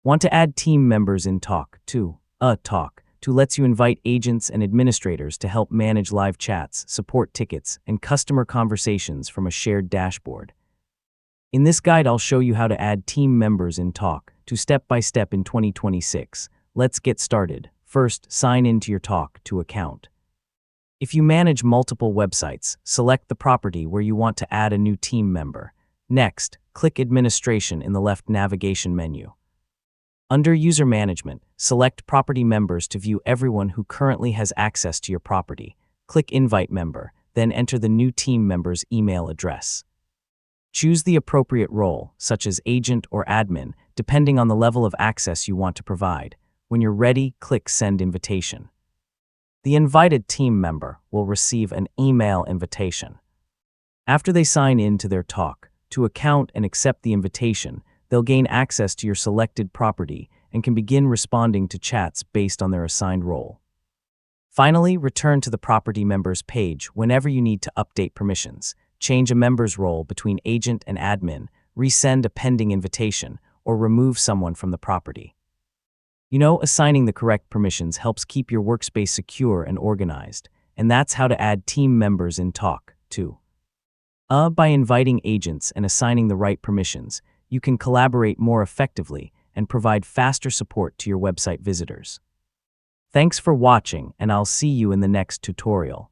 Want to add team members in Tawk.to? Tawk.to lets you invite agents and administrators to help manage live chats, support tickets, and customer conversations from a shared dashboard. In this guide, I'll show you how to add team members in Tawk.to step by step in 2026. Let's get started. First, sign into your Tawk.to account. If you manage multiple websites, select the property where you want to add a new team member. Next, click Administration in the left navigation menu. Under User Management, select Property Members to view everyone who currently has access to your property. Click Invite Member, then enter the new team member's email address. Choose the appropriate role, such as agent or admin, depending on the level of access you want to provide. When you're ready, click Send Invitation. The invited team member will receive an email invitation. After they sign in to their Tawk.to account and accept the invitation, they'll gain access to your selected property and can begin responding to chats based on their assigned role. Finally, return to the property members page whenever you need to update permissions, change a member's role between agent and admin, resend a pending invitation, or remove someone from the property. Assigning the correct permissions helps keep your workspace secure and organized, and that's how to add team members in Tawk.to. By inviting agents and assigning the right permissions, you can collaborate more effectively and provide faster support to your website visitors. Thanks for watching, and I'll see you in the next tutorial.